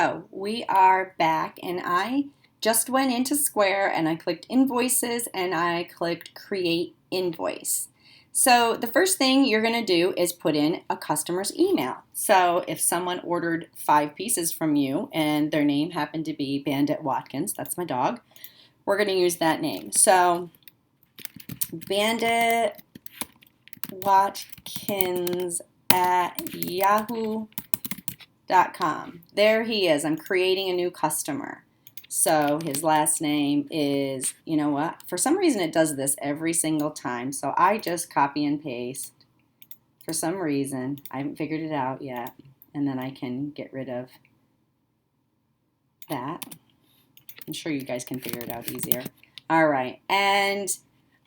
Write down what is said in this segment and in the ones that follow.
Oh, we are back, and I just went into Square and I clicked Invoices and I clicked Create Invoice. So the first thing you're going to do is put in a customer's email. So if someone ordered 5 pieces from you and their name happened to be Bandit Watkins, that's my dog, we're going to use that name. So Bandit Watkins at yahoo.com. There he is. I'm creating a new customer. So his last name is, you know what? For some reason it does this every single time. So I just copy and paste. For some reason, I haven't figured it out yet. And then I can get rid of that. I'm sure you guys can figure it out easier. All right. And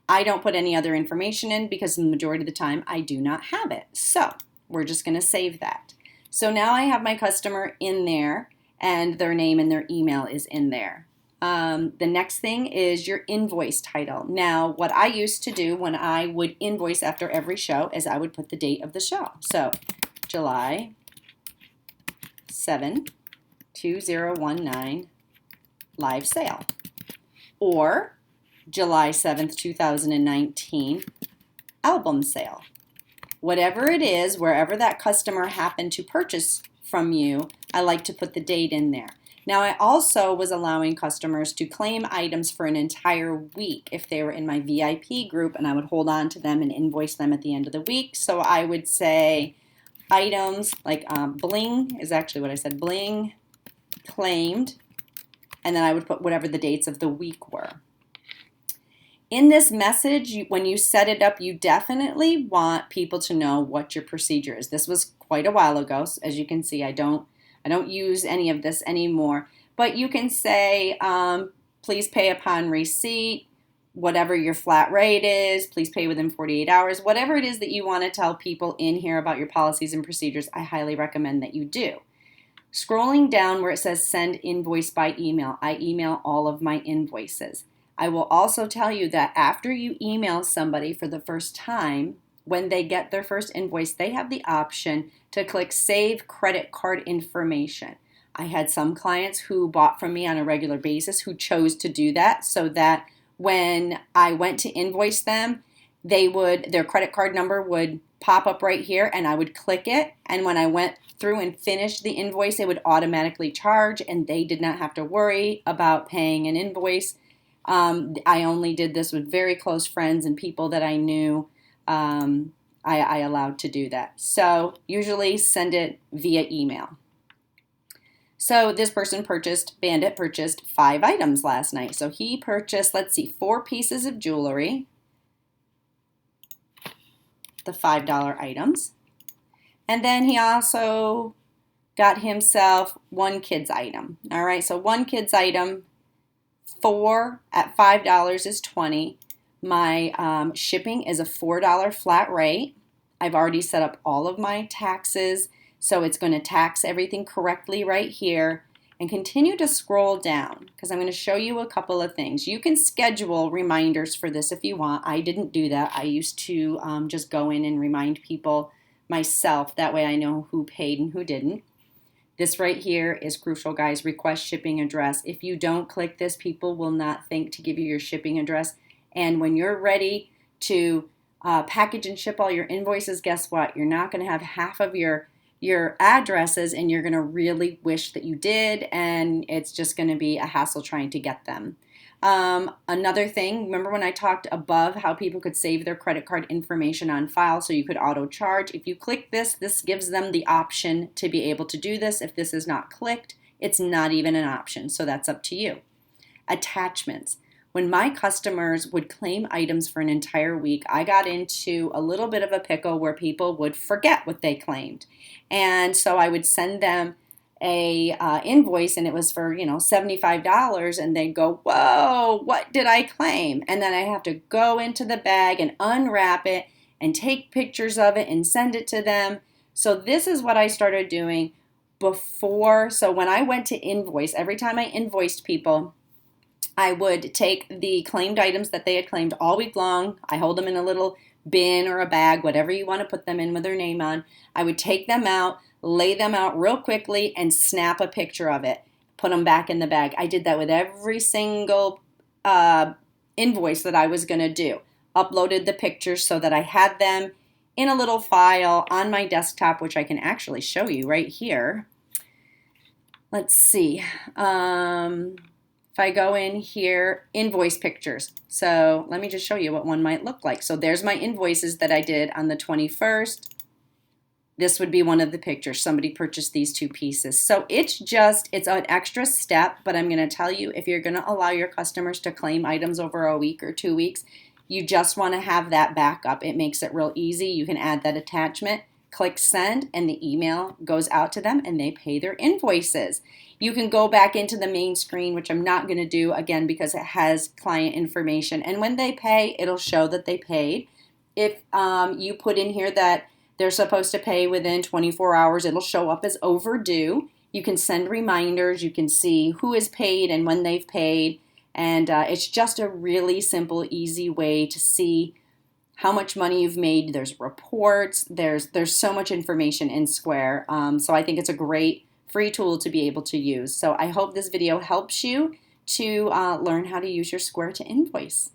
I don't put any other information in because the majority of the time I do not have it. So we're just going to save that. So now I have my customer in there and their name and their email is in there. The next thing is your invoice title. Now, what I used to do when I would invoice after every show is I would put the date of the show. So July 7, 2019 live sale. Or July 7th, 2019 album sale. Whatever it is, wherever that customer happened to purchase from you, I like to put the date in there. Now, I also was allowing customers to claim items for an entire week if they were in my VIP group, and I would hold on to them and invoice them at the end of the week. So I would say items like bling is actually what I said, bling claimed, and then I would put whatever the dates of the week were. In this message, when you set it up, you definitely want people to know what your procedure is. This was quite a while ago. So as you can see, I don't use any of this anymore. But you can say, please pay upon receipt, whatever your flat rate is, please pay within 48 hours. Whatever it is that you want to tell people in here about your policies and procedures, I highly recommend that you do. Scrolling down where it says send invoice by email, I email all of my invoices. I will also tell you that after you email somebody for the first time, when they get their first invoice, they have the option to click Save Credit Card Information. I had some clients who bought from me on a regular basis who chose to do that so that when I went to invoice them, their credit card number would pop up right here and I would click it. And when I went through and finished the invoice, it would automatically charge and they did not have to worry about paying an invoice. I only did this with very close friends and people that I knew. I allowed to do that. So usually send it via email. So this person Bandit purchased 5 items last night. So he purchased, 4 pieces of jewelry, the $5 items. And then he also got himself 1 kid's item. All right, so 1 kid's item, 4 at $5 is 20. My shipping is a $4 flat rate. I've already set up all of my taxes, so it's going to tax everything correctly right here. And continue to scroll down because I'm going to show you a couple of things. You can schedule reminders for this if you want. I didn't do that. I used to just go in and remind people myself. That way I know who paid and who didn't. This right here is crucial, guys. Request shipping address. If you don't click this, people will not think to give you your shipping address. And when you're ready to package and ship all your invoices, guess what? You're not going to have half of your addresses and you're going to really wish that you did. And it's just going to be a hassle trying to get them. Another thing, remember when I talked above how people could save their credit card information on file so you could auto charge? If you click this, this gives them the option to be able to do this. If this is not clicked, it's not even an option. So that's up to you. Attachments. When my customers would claim items for an entire week, I got into a little bit of a pickle where people would forget what they claimed. And so I would send them a invoice and it was for, $75 and they'd go, whoa, what did I claim? And then I have to go into the bag and unwrap it and take pictures of it and send it to them. So this is what I started doing before. So when I went to invoice, every time I invoiced people, I would take the claimed items that they had claimed all week long. I hold them in a little bin or a bag, whatever you want to put them in with their name on. I would take them out, lay them out real quickly, and snap a picture of it. Put them back in the bag. I did that with every single invoice that I was going to do. Uploaded the pictures so that I had them in a little file on my desktop, which I can actually show you right here. Let's see. If I go in here, invoice pictures. So let me just show you what one might look like. So there's my invoices that I did on the 21st. This would be one of the pictures. Somebody purchased these 2 pieces. So it's an extra step, but I'm going to tell you, if you're going to allow your customers to claim items over a week or 2 weeks, you just want to have that backup. It makes it real easy. You can add that attachment, click send, and the email goes out to them and they pay their invoices. You can go back into the main screen, which I'm not going to do again because it has client information. And when they pay, it'll show that they paid. If you put in here that they're supposed to pay within 24 hours, it'll show up as overdue. You can send reminders. You can see who is paid and when they've paid. And it's just a really simple, easy way to see how much money you've made. There's reports. There's so much information in Square. So I think it's a great free tool to be able to use. So I hope this video helps you to learn how to use your Square to invoice.